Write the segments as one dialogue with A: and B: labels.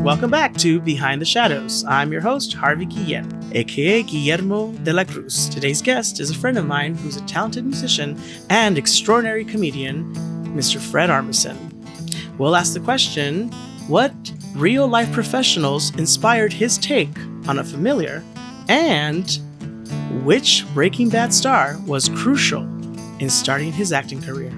A: Welcome back to Behind the Shadows. I'm your host, Harvey Guillen, aka Guillermo de la Cruz. Today's guest is a friend of mine who's a talented musician and extraordinary comedian, Mr. Fred Armisen. We'll ask the question, what real-life professionals inspired his take on a familiar, and which Breaking Bad star was crucial in starting his acting career?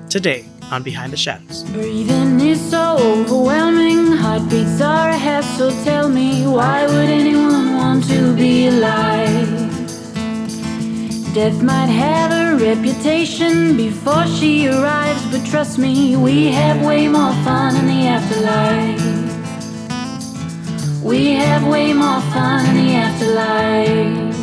A: Today on Behind the Shadows.
B: Breathing is so overwhelming, heartbeats are a hassle. Tell me, why would anyone want to be alive? Death might have a reputation before she arrives, but trust me, we have way more fun in the afterlife. We have way more fun in the afterlife.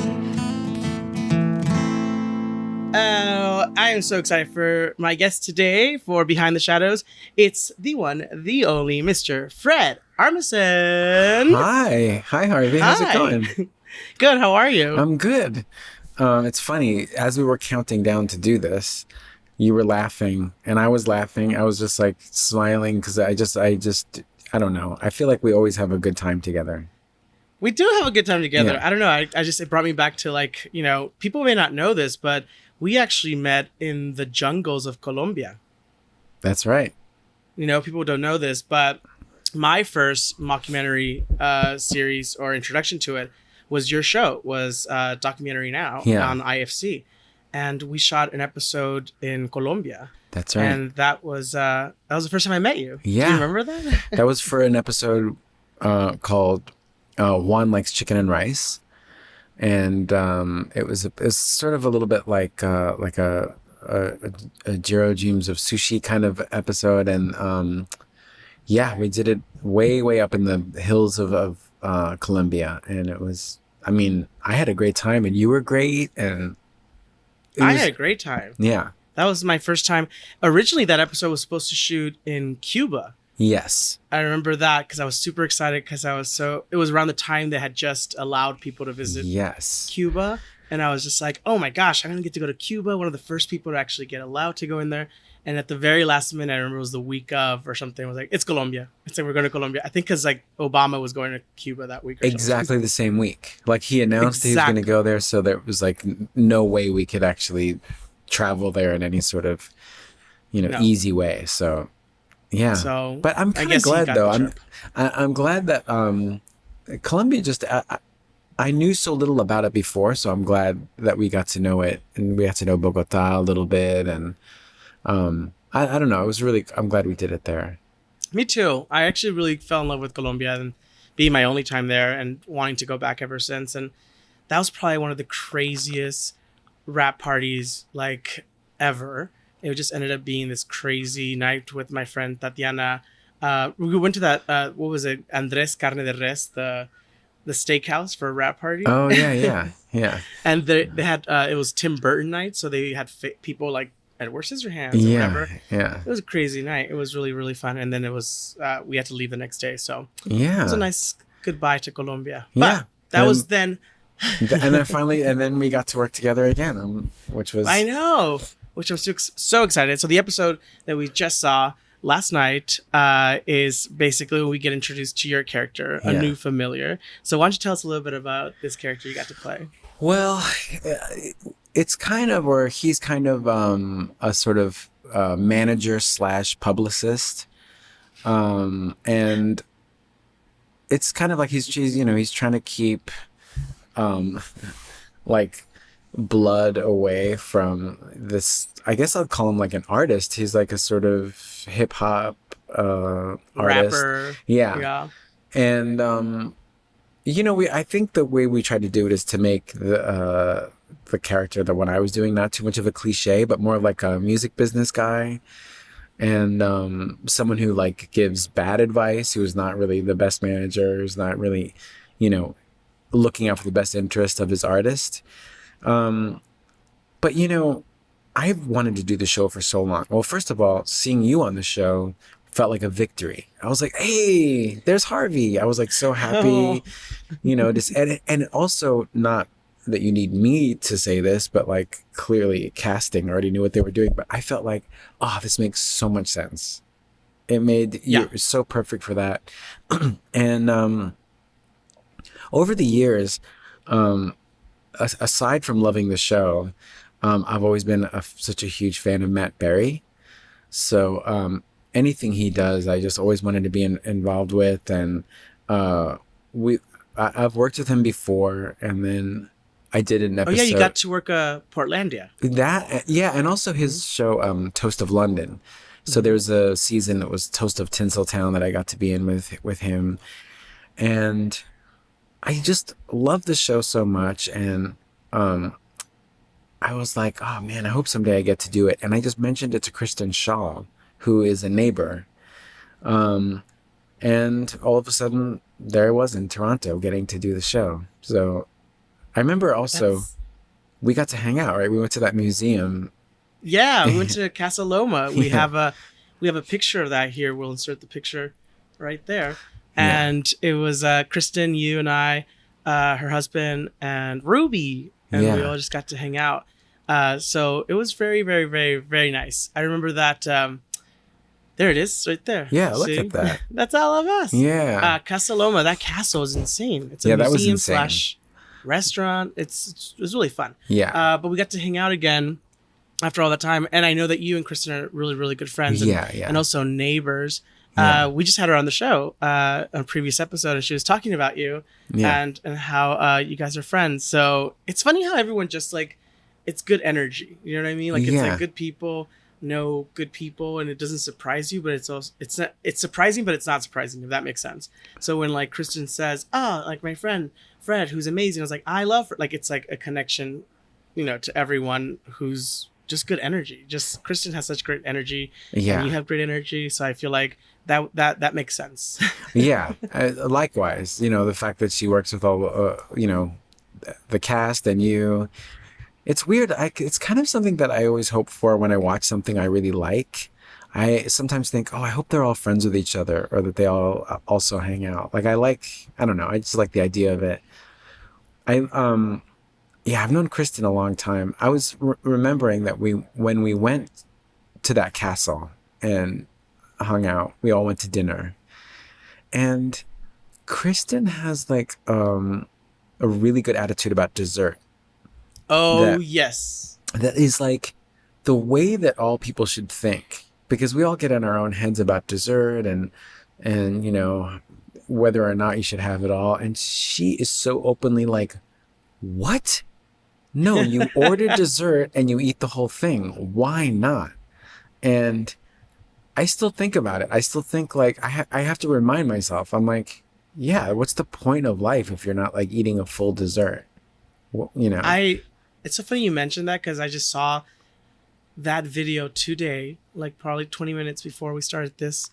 A: I am so excited for my guest today for Behind the Shadows. It's the one, the only Mr. Fred Armisen.
C: Hi, Harvey. How's it going?
A: Good. How are you?
C: I'm good. It's funny. As we were counting down to do this, you were laughing, and I was laughing. I was just like smiling because I don't know. I feel like we always have a good time together.
A: We do have a good time together.
C: Yeah.
A: I don't know. It brought me back to people may not know this, but we actually met in the jungles of Colombia.
C: That's right.
A: People don't know this, but my first mockumentary series or introduction to it was your show, was Documentary Now on IFC. And we shot an episode in Colombia.
C: That's right.
A: And that was the first time I met you.
C: Yeah.
A: Do you remember that?
C: That was for an episode called Juan Likes Chicken and Rice. And it was sort of a little bit like a Jiro Dreams of Sushi kind of episode. And we did it way up in the hills of Colombia. And it was, I had a great time and you were great. And
A: I had a great time.
C: Yeah.
A: That was my first time. Originally, that episode was supposed to shoot in Cuba.
C: Yes.
A: I remember that because I was super excited because it was around the time they had just allowed people to visit Cuba. And I was just like, oh my gosh, I'm going to get to go to Cuba. One of the first people to actually get allowed to go in there. And at the very last minute, I remember it was the week of or something. I was like, it's Colombia. It's like, we're going to Colombia. I think because Obama was going to Cuba that week.
C: Exactly the same week. Like he announced he was going to go there. So there was no way we could actually travel there in any sort of, easy way. So... yeah, but I'm kind of glad though. I'm glad that Colombia I knew so little about it before, so I'm glad that we got to know it and we got to know Bogota a little bit, and I don't know. I'm glad we did it there.
A: Me too. I actually really fell in love with Colombia and being my only time there and wanting to go back ever since. And that was probably one of the craziest rap parties ever. It just ended up being this crazy night with my friend Tatiana. We went to that, what was it? Andres Carne de Res, the steakhouse for a rap party.
C: Oh, yeah.
A: And they had, it was Tim Burton night. So they had people like Edward Scissorhands or whatever.
C: Yeah.
A: It was a crazy night. It was really, really fun. And then it was, we had to leave the next day. So
C: yeah,
A: it was a nice goodbye to Colombia.
C: Yeah.
A: But that was then.
C: And then we got to work together again, which was.
A: I know. Which I'm so excited. So the episode that we just saw last night is basically when we get introduced to your character, a new familiar. So why don't you tell us a little bit about this character you got to play?
C: Well, it's kind of, or he's kind of a sort of manager / publicist. And it's kind of like he's trying to keep blood away from this. I guess I'll call him like an artist. He's like a sort of hip hop artist.
A: Rapper.
C: Yeah. And I think the way we tried to do it is to make the character, the one I was doing, not too much of a cliche, but more like a music business guy and someone who gives bad advice, who's not really the best manager, who's not really, looking out for the best interest of his artist. But I've wanted to do the show for so long. Well, first of all, seeing you on the show felt like a victory. I was like, hey, there's Harvey. I was so happy, and also not that you need me to say this, but clearly casting already knew what they were doing. But I felt this makes so much sense. It made you so perfect for that. And over the years, aside from loving the show, I've always been such a huge fan of Matt Berry. So anything he does, I just always wanted to be involved with. And I've worked with him before, and then I did an episode.
A: Oh yeah, you got to work Portlandia.
C: And also his show Toast of London. So there was a season that was Toast of Tinseltown that I got to be in with him, and I just love the show so much. And I was like, oh man, I hope someday I get to do it. And I just mentioned it to Kristen Shaw, who is a neighbor, and all of a sudden there I was in Toronto getting to do the show. So I remember also we got to hang out, right? We went to that museum.
A: Yeah, we went to Casa Loma. We have a picture of that here. We'll insert the picture right there. And it was Kristen, you and I, her husband, and Ruby, and we all just got to hang out. So it was very, very, very, very nice. I remember that. There it is, right there.
C: Yeah, look at that.
A: That's all of us.
C: Yeah.
A: Casa Loma, that castle is insane. It's a museum / restaurant. It was really fun.
C: Yeah.
A: But we got to hang out again after all that time, and I know that you and Kristen are really, really good friends, and also neighbors. We just had her on the show on a previous episode, and she was talking about you and how you guys are friends. So it's funny how everyone just like, it's good energy. You know what I mean? Like it's like good people know good people, and it doesn't surprise you, but it's surprising, but it's not surprising, if that makes sense. So when like Kristen says, like my friend Fred, who's amazing, I was like, I love her. Like it's like a connection, to everyone who's just good energy. Just Kristen has such great energy. Yeah. And you have great energy. So I feel like that makes sense.
C: Yeah. Likewise, the fact that she works with all, the cast and you, it's weird. It's kind of something that I always hope for when I watch something I really like. I sometimes think, I hope they're all friends with each other, or that they all also hang out. Like I don't know. I just like the idea of it. I've known Kristen a long time. I was remembering that when we went to that castle and hung out, we all went to dinner. And Kristen has like a really good attitude about dessert.
A: Oh, yes.
C: That is like the way that all people should think, because we all get in our own heads about dessert and whether or not you should have it all. And she is so openly like, what? No, you order dessert and you eat the whole thing. Why not? And I still think about it. I still think like I have to remind myself. I'm like, what's the point of life if you're not like eating a full dessert?
A: It's so funny you mentioned that, because I just saw that video today, like probably 20 minutes before we started this,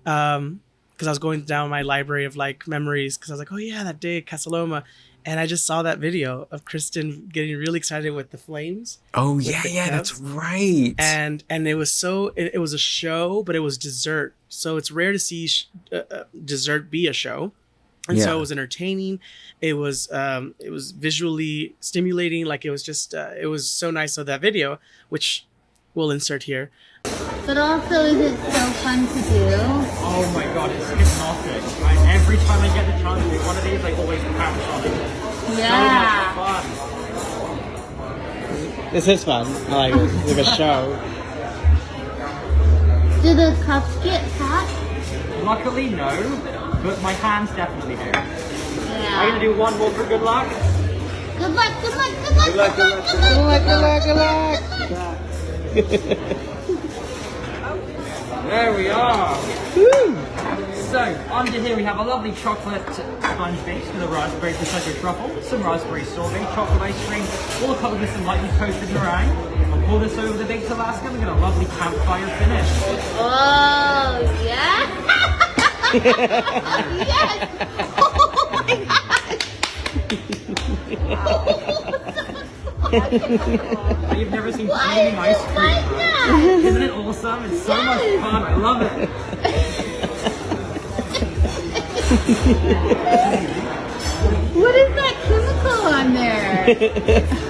A: because I was going down my library of like memories, because I was like, oh yeah, that day at Casa Loma. And I just saw that video of Kristen getting really excited with the flames. Oh yeah,
C: that's right.
A: And it was it was a show, but it was dessert. So it's rare to see dessert be a show. And so it was entertaining. It was visually stimulating. Like it was just it was so nice. So that video, which we'll insert here.
B: But also, is it so fun to do?
D: Oh my god, it's hypnotic. Every time I get the chance to do one of these, I always pounce on it.
B: Yeah.
D: So much fun.
A: This is fun. I like it. It's like a show.
B: Do the cups get hot?
D: Luckily, no. But my hands definitely do.
B: Yeah.
D: I'm going to do one more for good luck.
B: Good luck, good luck, good luck, good luck, good luck, good luck, good luck.
D: There we are.
A: Woo.
D: So, under here we have a lovely chocolate sponge base with a raspberry potato truffle, some raspberry sorbet, chocolate ice cream, all covered with some lightly toasted meringue. I'll pour this over the baked Alaska and we get a lovely campfire finish.
B: Oh, yeah? Yes! Oh my gosh!
D: You've never seen flaming ice cream. Isn't it awesome? It's so much fun. I love it.
B: What is that chemical on there?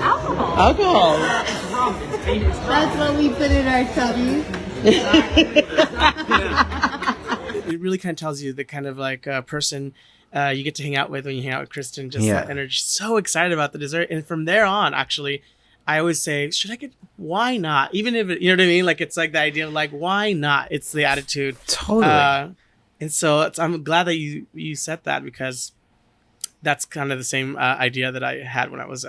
B: Alcohol.
A: Alcohol.
D: It's rum. It's rum.
B: That's what we put in our tummies.
D: Exactly.
A: it really kind of tells you the kind of like person you get to hang out with when you hang out with Kristen. Just that energy. So excited about the dessert. And from there on, actually, I always say, why not? Even if you know what I mean? Like, it's like the idea of like, why not? It's the attitude.
C: Totally.
A: And so I'm glad that you said that, because that's kind of the same idea that I had when I was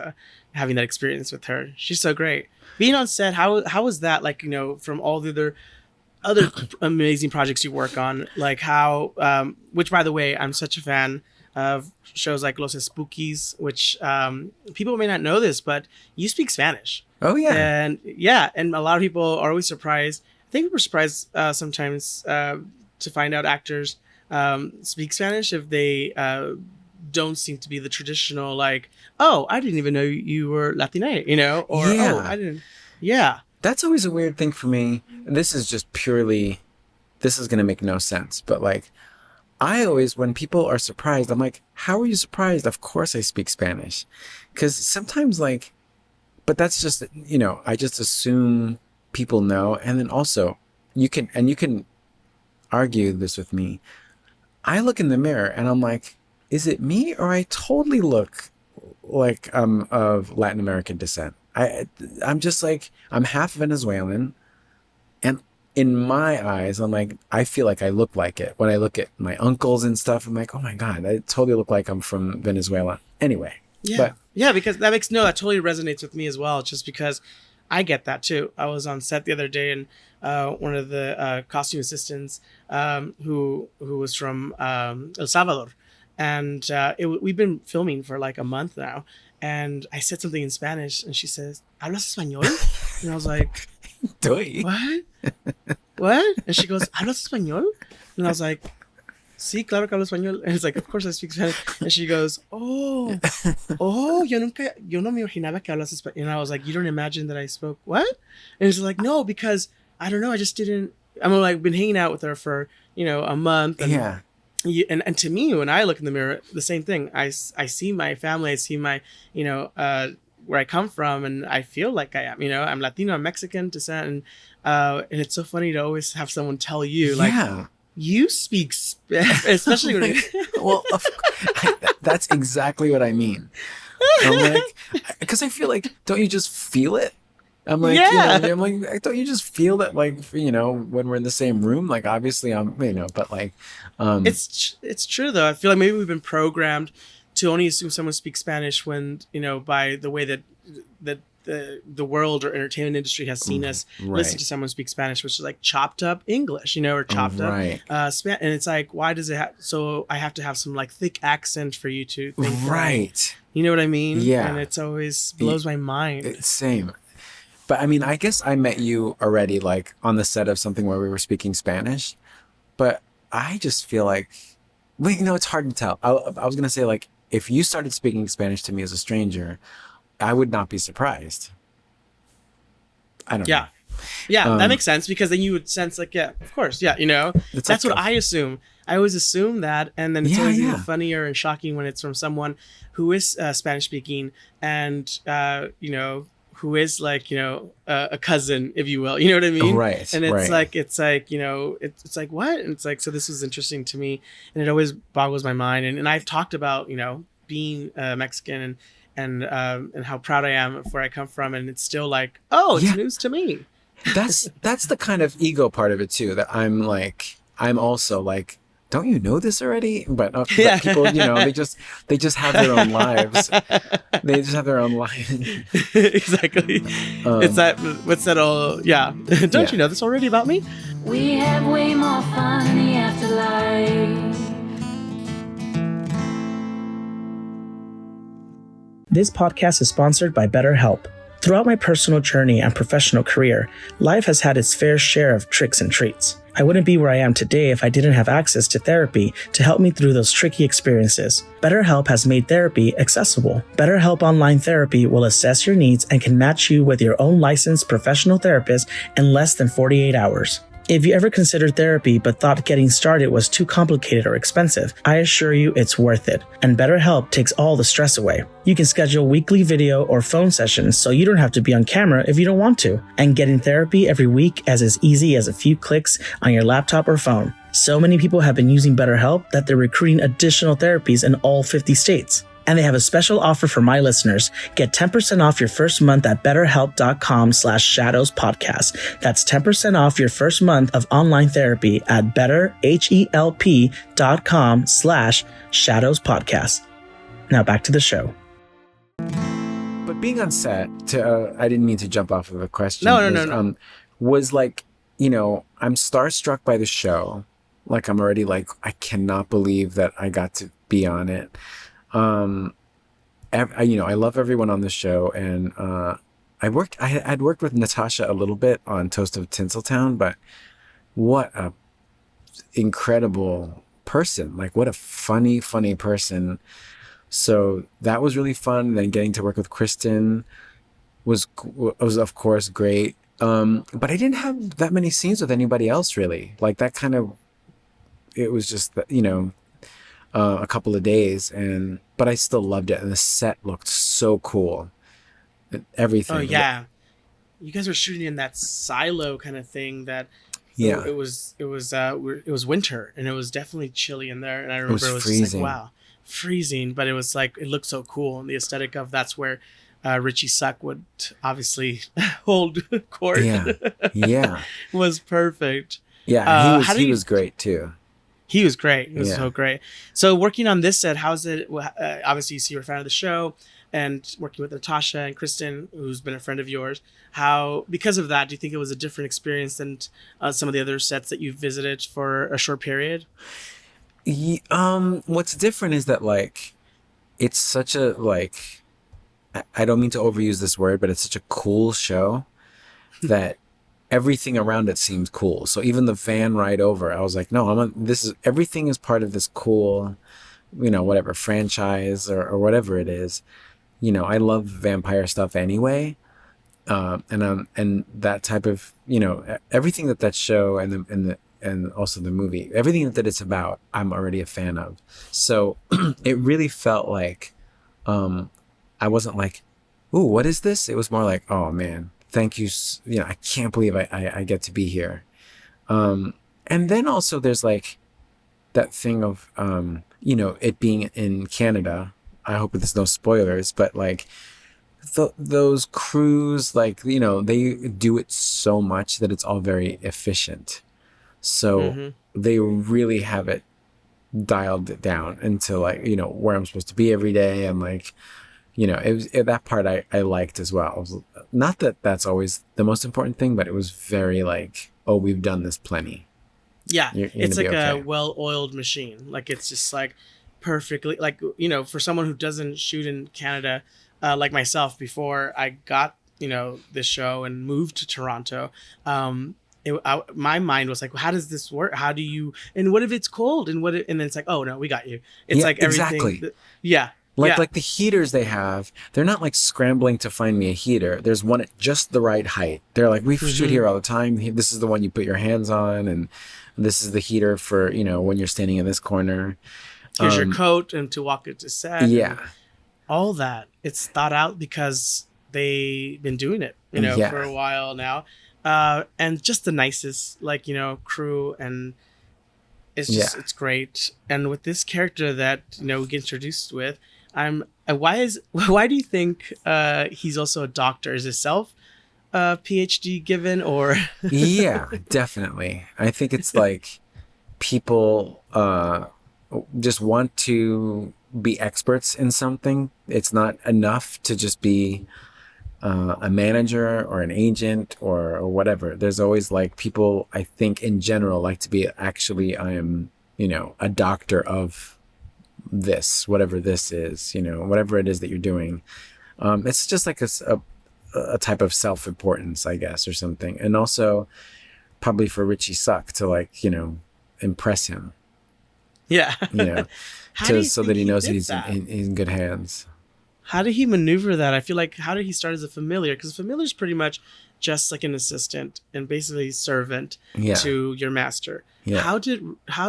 A: having that experience with her. She's so great. Being on set, how was that? Like, from all the other amazing projects you work on, like how, which by the way, I'm such a fan of shows like Los Spookies, which people may not know this, but you speak Spanish.
C: Oh yeah.
A: And a lot of people are always surprised. I think we're surprised sometimes to find out actors speak Spanish if they don't seem to be the traditional, like, oh, I didn't even know you were Latina, or oh, I didn't. Yeah.
C: That's always a weird thing for me. This is just purely, this is going to make no sense, but like, I always, when people are surprised, I'm like, how are you surprised? Of course I speak Spanish. Because sometimes like, but that's just, I just assume people know. And then also you can argue this with me. I look in the mirror and I'm like, is it me, or I totally look like I'm of Latin American descent? I'm just like, I'm half Venezuelan, and in my eyes, I'm like, I feel like I look like it. When I look at my uncles and stuff, I'm like, oh my God, I totally look like I'm from Venezuela. Anyway.
A: Yeah, because that totally resonates with me as well, just because I get that too. I was on set the other day, and one of the costume assistants who was from El Salvador, and we've been filming for like a month now, and I said something in Spanish, and she says, ¿Hablas español? And I was like, what? And she goes, ¿Hablas español? And I was like, sí, claro que hablo español. And it's like, of course I speak Spanish. And she goes, yo no me imaginaba que hablas español. And I was like, you don't imagine that I spoke what? And it's like, no, because I don't know, I just didn't. I'm like, been hanging out with her for a month. And, and to me, when I look in the mirror, the same thing. I see my family, I see my where I come from, and I feel like I am. I'm Latino, I'm Mexican descent, and it's so funny to always have someone tell you, like, you speak Spanish, especially when
C: well, that's exactly what I mean. I'm like, because I feel like, don't you just feel it? I'm like, I'm like, don't you just feel that, like, when we're in the same room, like, obviously I'm, but like,
A: it's true though. I feel like maybe we've been programmed to only assume someone speaks Spanish when, by the way that the world or entertainment industry has seen us listen to someone speak Spanish, which is like chopped up English, or chopped up and it's like, why does it so I have to have some like thick accent for you to think that, you know what I mean?
C: Yeah.
A: And it's always blows my mind.
C: Same. But I mean, I guess I met you already like on the set of something where we were speaking Spanish, but I just feel like, it's hard to tell. I was going to say, like, if you started speaking Spanish to me as a stranger, I would not be surprised. I don't know.
A: Yeah, that makes sense, because then you would sense like, yeah, of course. Yeah, that's like what I assume. I always assume that. And then it's always even funnier and shocking when it's from someone who is Spanish speaking and, who is like, a cousin, if you will, you know what I mean?
C: Right.
A: And it's like, it's like what? And it's like, so this was interesting to me, and it always boggles my mind. And I've talked about, being Mexican and how proud I am of where I come from. And it's still like, oh, it's news to me.
C: That's the kind of ego part of it too, that I'm also like, don't you know this already? But people, they just have their own lives. They just have their own lives.
A: Exactly. It's that, what's that all? Yeah. Don't you know this already about me?
B: We have way more fun in the afterlife.
A: This podcast is sponsored by BetterHelp. Throughout my personal journey and professional career, life has had its fair share of tricks and treats. I wouldn't be where I am today if I didn't have access to therapy to help me through those tricky experiences. BetterHelp has made therapy accessible. BetterHelp Online Therapy will assess your needs and can match you with your own licensed professional therapist in less than 48 hours. If you ever considered therapy but thought getting started was too complicated or expensive, I assure you it's worth it. And BetterHelp takes all the stress away. You can schedule weekly video or phone sessions so you don't have to be on camera if you don't want to. And getting therapy every week as easy as a few clicks on your laptop or phone. So many people have been using BetterHelp that they're recruiting additional therapies in all 50 states. And they have a special offer for my listeners. Get 10% off your first month at betterhelp.com/shadowspodcast. That's 10% off your first month of online therapy at betterhelp.com/shadowspodcast. Now back to the show.
C: But being on set, I didn't mean to jump off of a question.
A: No.
C: Was like, I'm starstruck by the show. Like, I'm already like, I cannot believe that I got to be on it. I love everyone on the show, and I'd worked with Natasha a little bit on Toast of Tinseltown, but what a incredible person! Like, what a funny person. So that was really fun. Then getting to work with Kristen was of course great. But I didn't have that many scenes with anybody else really. Like that kind of, it was just a couple of days, but I still loved it, and the set looked so cool. Everything.
A: Oh yeah, you guys were shooting in that silo kind of thing. It was winter, and it was definitely chilly in there. And I remember it was freezing. Just like, wow, freezing, but it was like it looked so cool, and the aesthetic of that's where Richie Suck would obviously hold court.
C: Yeah,
A: was perfect.
C: Yeah, he was great too.
A: He was great. He was so great. So working on this set, how's it? Obviously, you see you're a fan of the show, and working with Natasha and Kristen, who's been a friend of yours. How, because of that, do you think it was a different experience than some of the other sets that you've visited for a short period?
C: What's different is that like, it's such a like, I don't mean to overuse this word, but it's such a cool show that everything around it seems cool. So even the van ride over, I was like, no, everything is part of this cool, whatever franchise or whatever it is. I love vampire stuff anyway. And that type of, everything that show and also the movie, everything that it's about, I'm already a fan of. So it really felt like, I wasn't like, ooh, what is this? It was more like, oh man, thank you. I can't believe I get to be here. And then also there's like that thing of, it being in Canada. I hope there's no spoilers, but like those crews, like, they do it so much that it's all very efficient. So they really have it dialed down into like, where I'm supposed to be every day. And like, that part I liked as well. Not that that's always the most important thing, but it was very like, oh, we've done this plenty.
A: Yeah, it's like a well-oiled machine. Like it's just like perfectly, like, for someone who doesn't shoot in Canada, like myself, before I got, this show and moved to Toronto, my mind was like, how does this work? How do you, and what if it's cold? And and then it's like, oh no, we got you. It's like everything. Exactly.
C: Like the heaters they have, they're not like scrambling to find me a heater. There's one at just the right height. They're like, we shoot here all the time. This is the one you put your hands on, and this is the heater for, when you're standing in this corner.
A: Here's your coat and to walk it to set.
C: Yeah.
A: All that. It's thought out because they've been doing it, for a while now. And just the nicest, like, crew, and it's just, it's great. And with this character that, we get introduced with, why do you think he's also a doctor? Is it PhD given, or?
C: Yeah, definitely. I think it's like people just want to be experts in something. It's not enough to just be a manager or an agent or whatever. There's always like people, I think in general, like to be actually, I am, a doctor of this, whatever this is, whatever it is that you're doing. It's just like a type of self-importance, I guess, or something. And also probably for Richie Suck to like, impress him.
A: Yeah.
C: So that he knows he's in good hands.
A: How did he maneuver that? I feel like, how did he start as a familiar? Because a familiar is pretty much just like an assistant and basically servant to your master. Yeah. How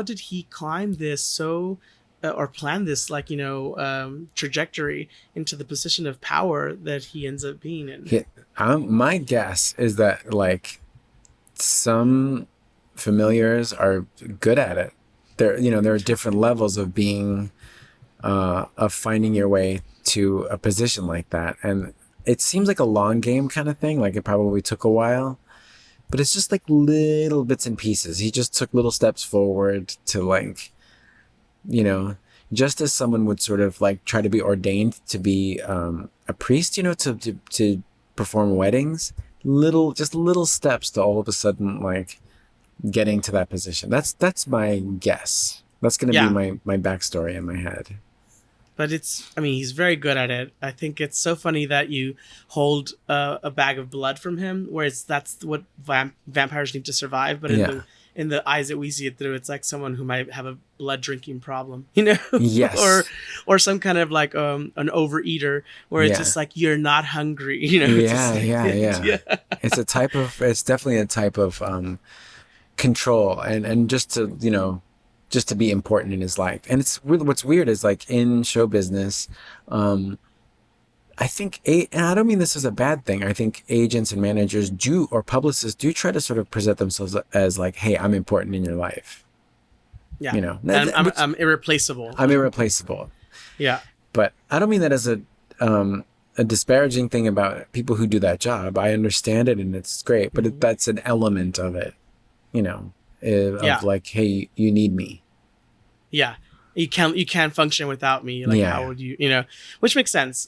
A: did he climb this or plan this trajectory into the position of power that he ends up being in?
C: Yeah, my guess is that like some familiars are good at it. There are different levels of being of finding your way to a position like that, and it seems like a long game kind of thing. Like it probably took a while, but it's just like little bits and pieces. He just took little steps forward to like, just as someone would sort of like try to be ordained to be a priest, to perform weddings. Little steps to all of a sudden like getting to that position. That's my guess. That's going to be my backstory in my head.
A: But he's very good at it. I think it's so funny that you hold a bag of blood from him, whereas that's what vampires need to survive. But in the eyes that we see it through, it's like someone who might have a blood drinking problem,
C: Yes.
A: or some kind of like an overeater, where it's just like you're not hungry,
C: Yeah. It's definitely a type of control and just to just to be important in his life. And what's weird is like in show business, I think, and I don't mean this as a bad thing. I think agents and managers or publicists do try to sort of present themselves as like, hey, I'm important in your life.
A: Yeah. I'm irreplaceable.
C: I'm irreplaceable.
A: Yeah.
C: But I don't mean that as a disparaging thing about people who do that job. I understand it and it's great, but that's an element of it, of like, hey, you need me.
A: Yeah. You can't function without me. Like, how would you, which makes sense.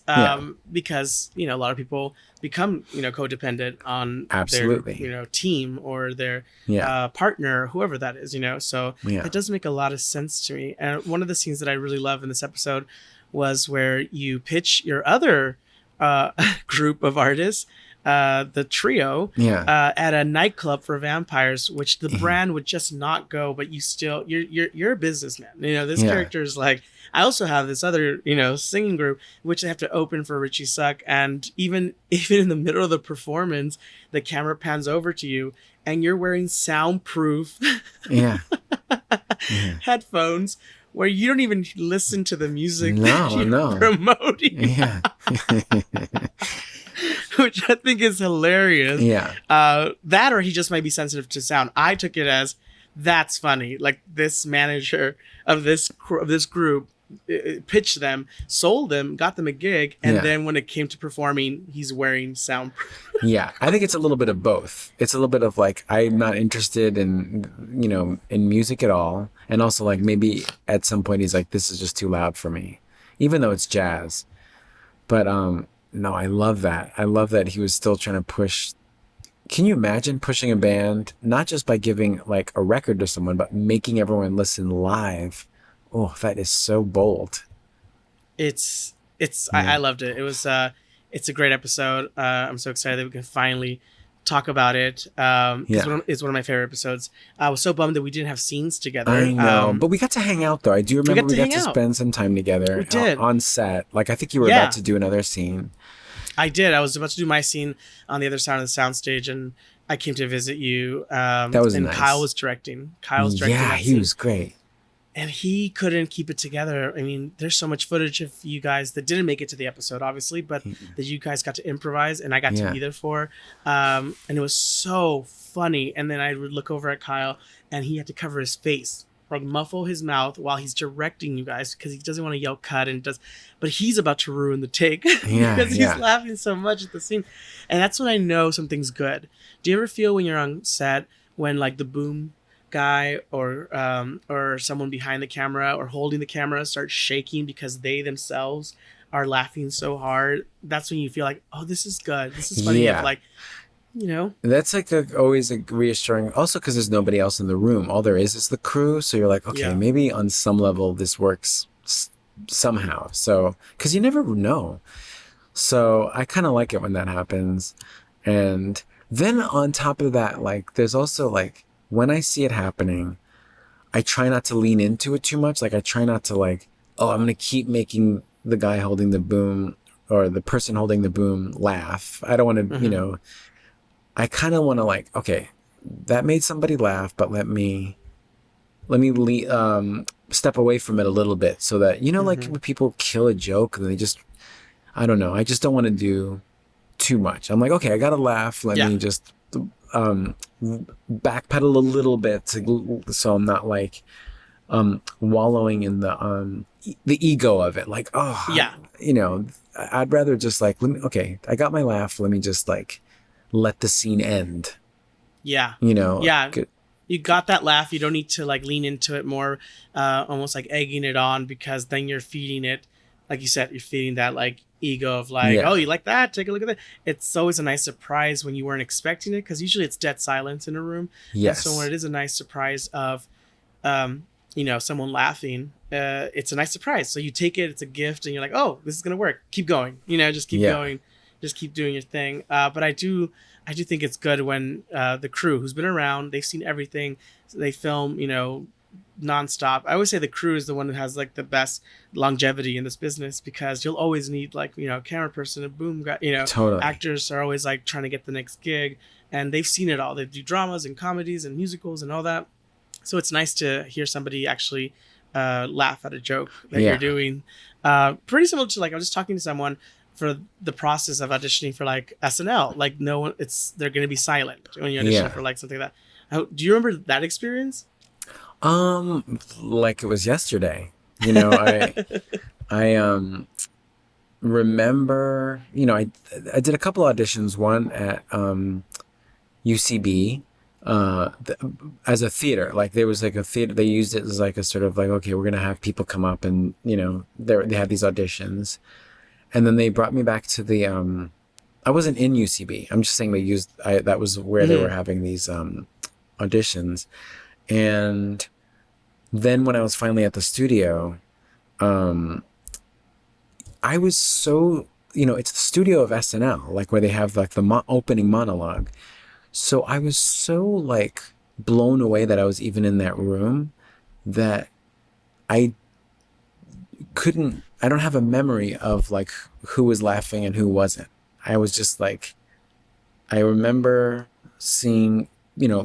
A: Because, a lot of people become, codependent on their, team or their partner, whoever that is, so it does make a lot of sense to me. And one of the scenes that I really love in this episode was where you pitch your other group of artists, the trio, at a nightclub for vampires, which the brand would just not go, but you're a businessman. This character is like, I also have this other, singing group, which they have to open for Richie Suck. And even in the middle of the performance, the camera pans over to you and you're wearing soundproof headphones where you don't even listen to the music you're promoting.
C: Yeah.
A: Which I think is hilarious.
C: Yeah.
A: That or he just might be sensitive to sound. I took it as that's funny. Like this manager of this group pitched them, sold them, got them a gig, and then when it came to performing, he's wearing soundproof.
C: Yeah, I think it's a little bit of both. It's a little bit of like, I'm not interested in in music at all, and also like maybe at some point he's like, this is just too loud for me, even though it's jazz. But no, I love that. I love that he was still trying to push. Can you imagine pushing a band, not just by giving like a record to someone, but making everyone listen live? Oh, that is so bold.
A: I loved it. It was it's a great episode. I'm so excited that we can finally talk about it. It's one of my favorite episodes. I was so bummed that we didn't have scenes together.
C: I know, but we got to hang out though. I do remember we got to spend some time together.
A: We did.
C: On set. Like I think you were about to do another scene.
A: I did. I was about to do my scene on the other side of the soundstage, and I came to visit you. That was nice. Kyle was directing.
C: Yeah, he was great.
A: And he couldn't keep it together. I mean, there's so much footage of you guys that didn't make it to the episode, obviously, but that you guys got to improvise and I got to be there for. And it was so funny. And then I would look over at Kyle and he had to cover his face, like muffle his mouth while he's directing you guys because he doesn't want to yell cut but he's about to ruin the take because he's laughing so much at the scene. And that's when I know something's good. Do you ever feel when you're on set when like the boom guy or someone behind the camera or holding the camera starts shaking because they themselves are laughing so hard? That's when you feel like, oh, this is good. This is funny. Like,
C: that's like always a reassuring. Also, because there's nobody else in the room. All there is the crew. So you're like, okay, maybe on some level this works somehow. So, because you never know. So I kind of like it when that happens. And then on top of that, like, there's also like, when I see it happening, I try not to lean into it too much. Like I try not to like, oh, I'm going to keep making the guy holding the boom or the person holding the boom laugh. I don't want to,
A: Mm-hmm.
C: I kind of want to like, okay, that made somebody laugh, but let me step away from it a little bit so that, like
A: Mm-hmm.
C: when people kill a joke and they just, I don't know. I just don't want to do too much. I'm like, okay, I got to laugh. Let
A: Yeah.
C: me just backpedal a little bit so I'm not like wallowing in the ego of it. Like,
A: Yeah.
C: I'd rather just like, okay, I got my laugh. Let me just like let the scene end.
A: Yeah.
C: Yeah.
A: You got that laugh. You don't need to like lean into it more, almost like egging it on, because then you're feeding it, like you said, you're feeding that like ego of like,
C: Yeah.
A: oh, you like that? Take a look at that. It's always a nice surprise when you weren't expecting it, because usually it's dead silence in a room.
C: Yes.
A: And so when it is a nice surprise of, someone laughing, it's a nice surprise. So you take it, it's a gift, and you're like, oh, this is gonna work. Keep going. Just keep going. Just keep doing your thing. But I do think it's good when the crew who's been around, they've seen everything, so they film, nonstop. I always say the crew is the one that has like the best longevity in this business, because you'll always need like, camera person, a boom guy,
C: Totally.
A: actors are always like trying to get the next gig, and they've seen it all. They do dramas and comedies and musicals and all that. So it's nice to hear somebody actually laugh at a joke that you're doing. Pretty similar to like, I was just talking to someone for the process of auditioning for like SNL. Like no one, they're going to be silent when you audition for like something like that. Do you remember that experience?
C: Like it was yesterday. I remember, I did a couple auditions, one at UCB as a theater. Like there was like a theater, they used it as like a sort of like, okay, we're gonna have people come up and they had these auditions, and then they brought me back to the I wasn't in UCB, I'm just saying that was where they were having these auditions. And then when I was finally at the studio, I was so, it's the studio of SNL, like where they have like the opening monologue. So I was so like blown away that I was even in that room, that I don't have a memory of like who was laughing and who wasn't. I was just like, I remember seeing,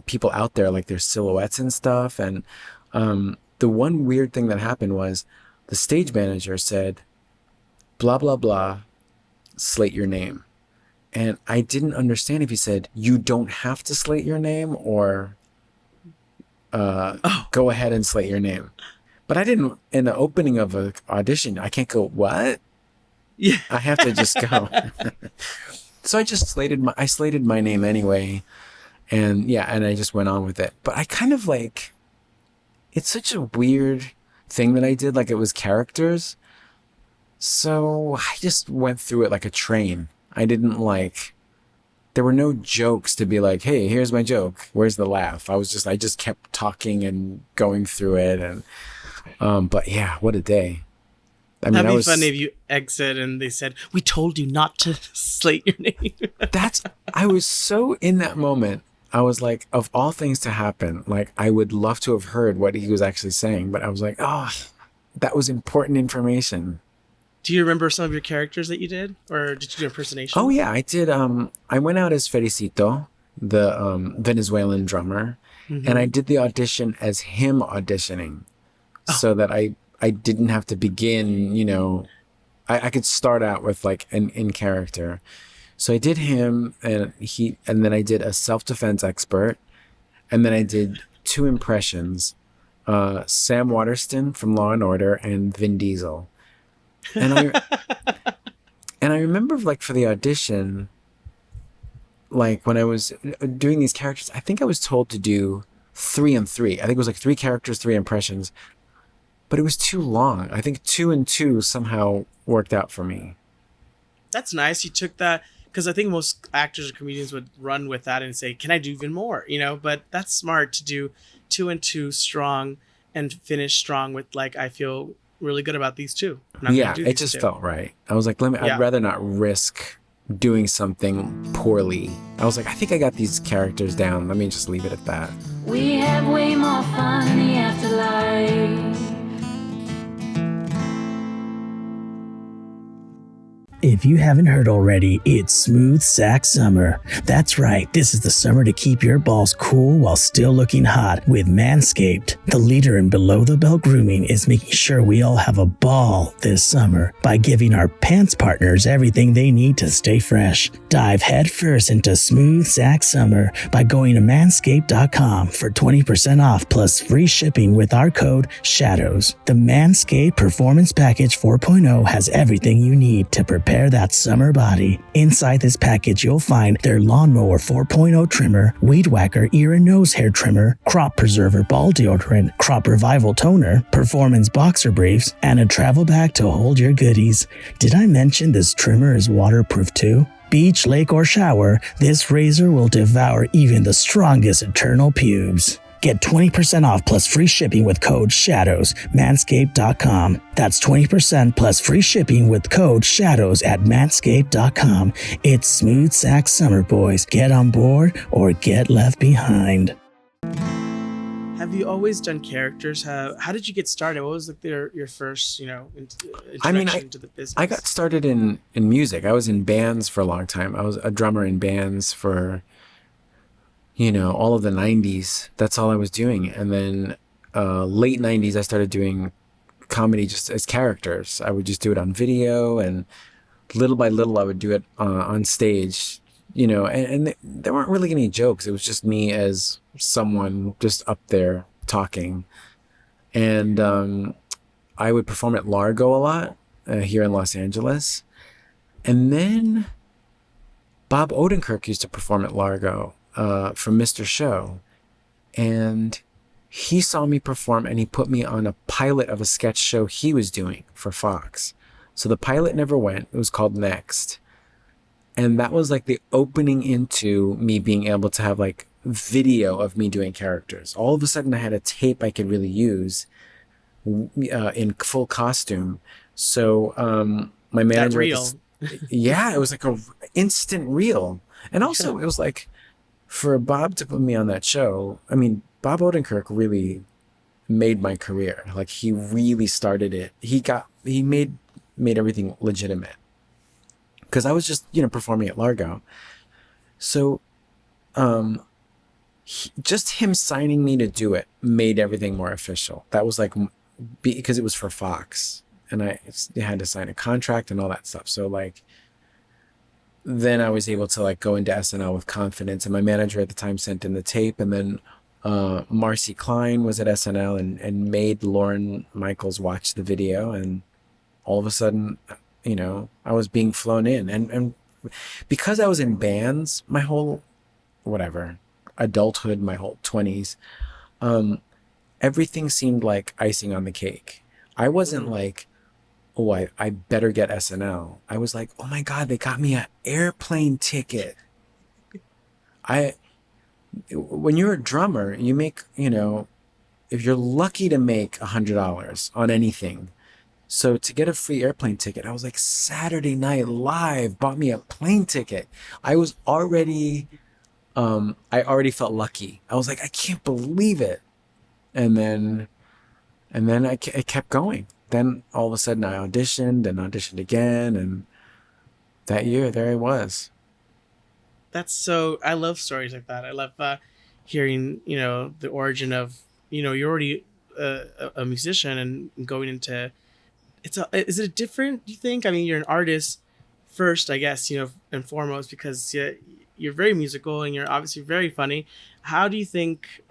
C: people out there, like their silhouettes and stuff. And the one weird thing that happened was the stage manager said, blah, blah, blah, slate your name. And I didn't understand if he said, you don't have to slate your name, or go ahead and slate your name. But I didn't, in the opening of an audition, I can't go, what?
A: Yeah.
C: I have to just go. So I just slated my name anyway. And and I just went on with it. But I kind of like, it's such a weird thing that I did, like it was characters. So I just went through it like a train. I didn't there were no jokes to be like, hey, here's my joke, where's the laugh? I just kept talking and going through it. And but yeah, what a day. I mean,
A: That'd be funny if you exit and they said, we told you not to slate your name.
C: I was so in that moment. I was like, of all things to happen, like I would love to have heard what he was actually saying, but I was like, that was important information.
A: Do you remember some of your characters that you did, or did you do impersonation?
C: Oh yeah, I did. I went out as Felicito, the Venezuelan drummer, and I did the audition as him auditioning, so that I didn't have to begin. I could start out with like an in character. So I did him, and then I did a self-defense expert, and then I did 2 impressions, Sam Waterston from Law and Order and Vin Diesel. And I remember like for the audition, like when I was doing these characters, I think I was told to do 3 and 3. I think it was like 3 characters, 3 impressions, but it was too long. I think 2 and 2 somehow worked out for me.
A: That's nice. You took that, because I think most actors or comedians would run with that and say, can I do even more? But that's smart to do 2 and 2 strong and finish strong with like, I feel really good about these 2.
C: It just felt right. I was like, I'd rather not risk doing something poorly. I was like, I think I got these characters down. Let me just leave it at that.
B: We have way more fun in the afterlife.
E: If
A: if you haven't heard already, it's Smooth Sack Summer. That's right, this is the summer to keep your balls cool while still looking hot with Manscaped. The leader in below-the-belt grooming is making sure we all have a ball this summer by giving our pants partners everything they need to stay fresh. Dive headfirst into Smooth Sack Summer by going to manscaped.com for 20% off plus free shipping with our code SHADOWS. The Manscaped Performance Package 4.0 has everything you need to prepare that summer body. Inside this package, you'll find their Lawnmower 4.0 trimmer, Weed Whacker ear and nose hair trimmer, Crop Preserver ball deodorant, Crop Revival toner, Performance boxer briefs, and a travel bag to hold your goodies. Did I mention this trimmer is waterproof too? Beach, lake, or shower, this razor will devour even the strongest eternal pubes. Get 20% off plus free shipping with code SHADOWS, manscaped.com. That's 20% plus free shipping with code SHADOWS at manscaped.com. It's Smooth Sack Summer, boys. Get on board or get left behind. Have you always done characters? How did you get started? What was your first, introduction to the business?
C: I got started in music. I was in bands for a long time. I was a drummer in bands for all of the 90s. That's all I was doing. And then late 90s, I started doing comedy just as characters. I would just do it on video, and little by little, I would do it on stage, and there weren't really any jokes. It was just me as someone just up there talking. And I would perform at Largo a lot here in Los Angeles. And then Bob Odenkirk used to perform at Largo from Mr. Show, and he saw me perform and he put me on a pilot of a sketch show he was doing for Fox. So the pilot never went. It was called Next, and that was like the opening into me being able to have like video of me doing characters. All of a sudden I had a tape I could really use in full costume. So my manager,
A: that reel.
C: Yeah, it was like a instant reel. And also it was like, for Bob to put me on that show, I mean, Bob Odenkirk really made my career. Like, he really started it. He made everything legitimate. Because I was just, performing at Largo. So, just him signing me to do it made everything more official. That was like, because it was for Fox. And I had to sign a contract and all that stuff. So, like, then I was able to like go into SNL with confidence, and my manager at the time sent in the tape, and then Marcy Klein was at SNL and made Lorne Michaels watch the video, and all of a sudden, I was being flown in, and because I was in bands my whole adulthood, my whole 20s, everything seemed like icing on the cake. I wasn't like, oh, I better get SNL. I was like, oh my God, they got me an airplane ticket. When you're a drummer, you make, if you're lucky to make $100 on anything. So to get a free airplane ticket, I was like, Saturday Night Live bought me a plane ticket. I already felt lucky. I was like, I can't believe it. And then I kept going. Then all of a sudden I auditioned again, and that year there I was.
A: I love stories like that. I love hearing, the origin of, you're already a musician and going into, is it different, do you think? I mean, you're an artist first, I guess, and foremost, because you're very musical and you're obviously very funny. How do you think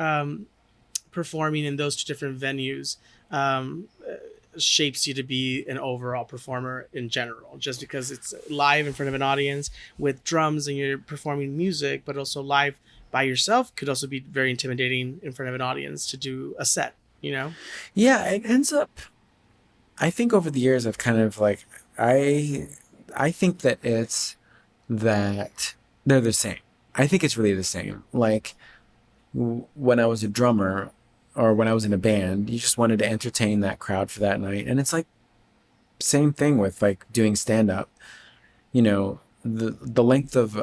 A: performing in those two different venues shapes you to be an overall performer in general? Just because it's live in front of an audience with drums and you're performing music, but also live by yourself could also be very intimidating in front of an audience to do a set, Yeah,
C: it ends up, I think over the years I've kind of like, I think that they're the same. I think it's really the same. Like when I was a drummer, or when I was in a band, you just wanted to entertain that crowd for that night. And it's like, same thing with like doing stand-up. The length of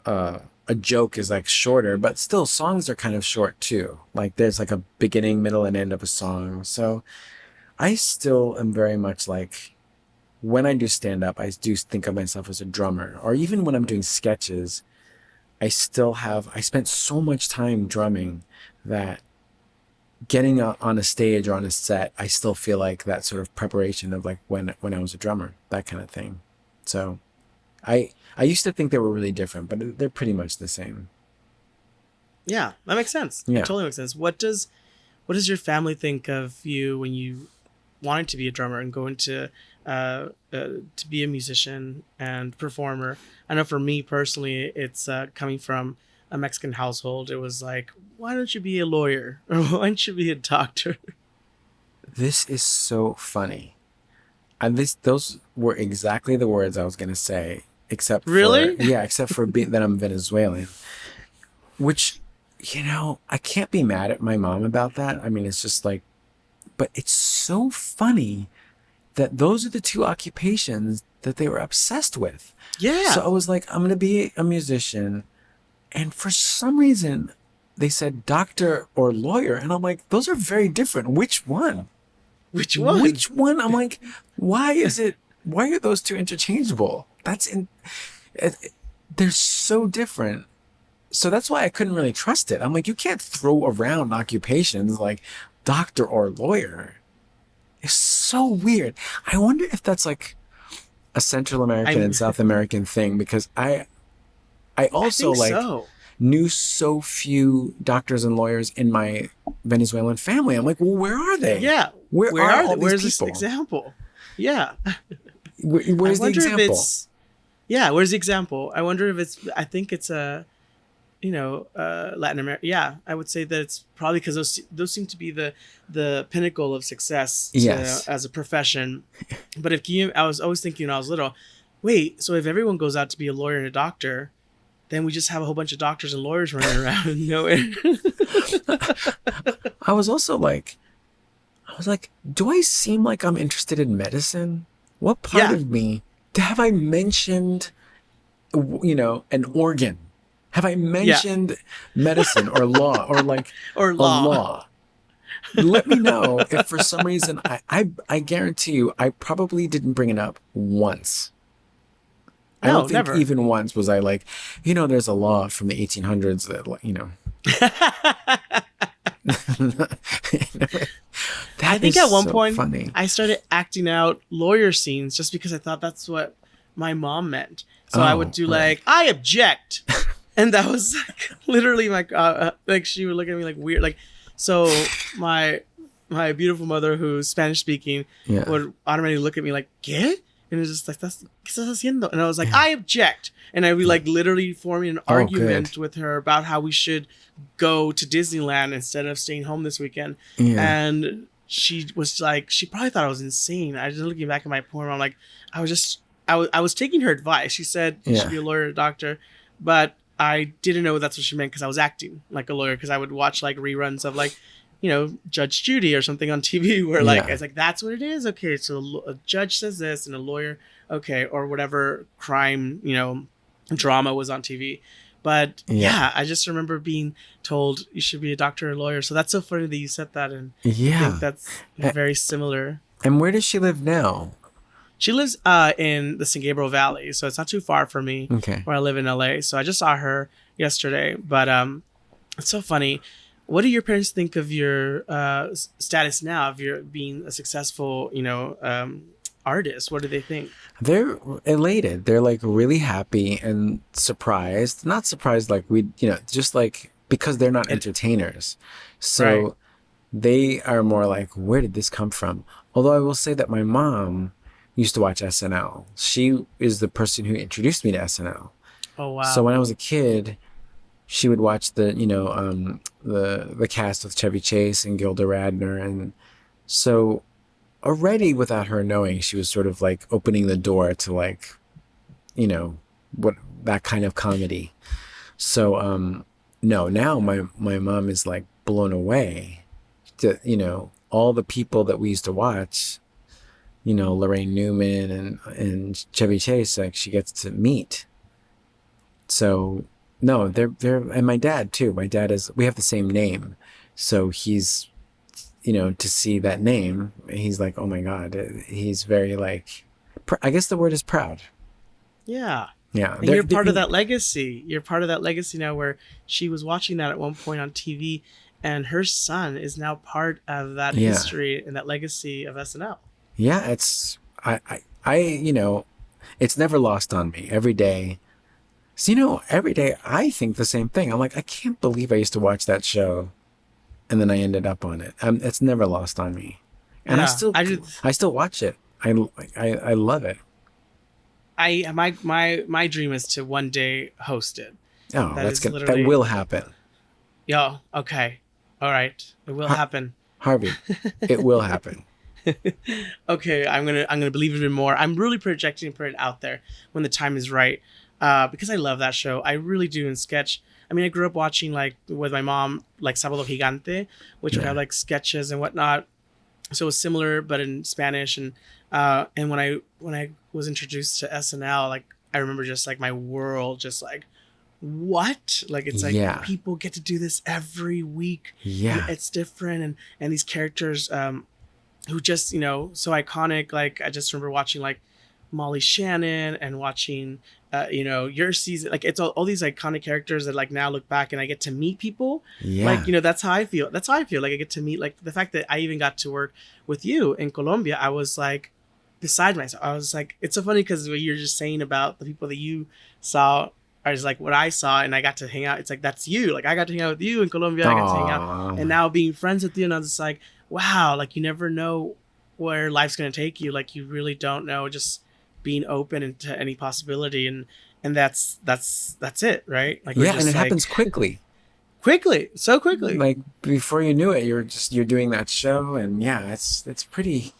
C: a joke is like shorter, but still songs are kind of short too. Like there's like a beginning, middle, and end of a song. So I still am very much like when I do stand up, I do think of myself as a drummer, or even when I'm doing sketches, I spent so much time drumming that getting on a stage or on a set, I still feel like that sort of preparation of like when I was a drummer, that kind of thing. So I used to think they were really different, but they're pretty much the same.
A: Yeah, that makes sense.
C: Yeah.
A: It totally makes sense. What does your family think of you when you wanted to be a drummer and going to be a musician and performer? I know for me personally, it's coming from a Mexican household. It was like, why don't you be a lawyer or why don't you be a doctor?
C: This is so funny, and those were exactly the words I was gonna say, except
A: really,
C: except for that I'm Venezuelan, which, I can't be mad at my mom about that. I mean, it's just like, but it's so funny that those are the two occupations that they were obsessed with.
A: Yeah.
C: So I was like, I'm going to be a musician. And for some reason, they said doctor or lawyer. And I'm like, those are very different. Which one?
A: Which one?
C: Which one? I'm like, why are those two interchangeable? They're so different. So that's why I couldn't really trust it. I'm like, you can't throw around occupations like doctor or lawyer. It's so weird. I wonder if that's like a Central American and South American thing, because I also knew so few doctors and lawyers in my Venezuelan family. I'm like, well, where are they?
A: Yeah.
C: Where are all
A: where's
C: these people?
A: This example? Yeah.
C: Where's the example?
A: Where's the example? I wonder if I think it's Latin America. Yeah, I would say that it's probably because those seem to be the pinnacle of success as a profession. But I was always thinking when I was little, wait, so if everyone goes out to be a lawyer and a doctor, then we just have a whole bunch of doctors and lawyers running around and nowhere.
C: I was like, do I seem like I'm interested in medicine? What part of me have I mentioned, an organ? Have I mentioned medicine or law or law? Let me know if for some reason I guarantee you I probably didn't bring it up once. I don't think
A: never.
C: Even once was I like, there's a law from the 1800s that,
A: I think at one point
C: funny.
A: I started acting out lawyer scenes just because I thought that's what my mom meant. So I would do I object. And that was like literally like she would look at me like weird. Like, so my beautiful mother, who's Spanish speaking, would automatically look at me like, ¿qué? And it was just like, ¿qué estás haciendo? And I was like, I object. And I would like literally forming an argument with her about how we should go to Disneyland instead of staying home this weekend. Yeah. And she was like, she probably thought I was insane. I was just looking back at my poem. I'm like, I was taking her advice. She said you should be a lawyer or a doctor, but I didn't know that's what she meant because I was acting like a lawyer, because I would watch like reruns of like, Judge Judy or something on TV where like, it's like, that's what it is. Okay. So a judge says this and a lawyer. Okay. Or whatever crime, drama was on TV. But I just remember being told you should be a doctor or a lawyer. So that's so funny that you said that. And I think that's very similar.
C: And where does she live now?
A: She lives in the San Gabriel Valley, so it's not too far from me where I live in LA. So I just saw her yesterday. But it's so funny. What do your parents think of your status now, of your being a successful, artist? What do they think?
C: They're elated. They're like really happy and surprised. Not surprised like just like because they're not entertainers. So they are more like, where did this come from? Although I will say that my mom used to watch SNL. She is the person who introduced me to SNL.
A: Oh wow!
C: So when I was a kid, she would watch the cast with Chevy Chase and Gilda Radner, and so already without her knowing, she was sort of like opening the door to like, what that kind of comedy. So no, now my mom is like blown away to all the people that we used to watch. Lorraine Newman and Chevy Chase, like she gets to meet. So no, they're and my dad too. My dad we have the same name. So he's, to see that name, he's like, oh my God, he's very like I guess the word is proud.
A: Yeah.
C: Yeah.
A: And you're part of that legacy. You're part of that legacy now, where she was watching that at one point on TV, and her son is now part of that history and that legacy of SNL.
C: Yeah, it's it's never lost on me. Every day. So, every day I think the same thing. I'm like, I can't believe I used to watch that show, and then I ended up on it. It's never lost on me, and I still watch it. I love it.
A: My dream is to one day host it.
C: Oh, that will happen.
A: Yeah. Okay. All right. It will happen.
C: Harvey, it will happen.
A: Okay, I'm gonna believe even more. I'm really projecting and putting it out there when the time is right, because I love that show. I really do. In sketch, I mean, I grew up watching, like, with my mom, like Sábado Gigante, which would have like sketches and whatnot. So it was similar, but in Spanish. And when I was introduced to SNL, like, I remember just like my world, just like, what? Like, it's like people get to do this every week.
C: Yeah,
A: it's different, and these characters. Who just, so iconic. Like, I just remember watching like Molly Shannon and watching, your season. Like, it's all these iconic characters that, like, now look back and I get to meet people.
C: Yeah.
A: Like, that's how I feel. That's how I feel. Like, I get to meet, like, the fact that I even got to work with you in Colombia. I was like beside myself. I was like, it's so funny because what you're just saying about the people that you saw is like what I saw, and I got to hang out. It's like, that's you. Like, I got to hang out with you in Colombia. I got to hang out, and now being friends with you, and I was just like, wow, like, you never know where life's going to take you. Like, you really don't know, just being open into any possibility. And that's it. Right. Like,
C: yeah. And it happens quickly,
A: so quickly.
C: Like, before you knew it, you're doing that show. And yeah, it's pretty.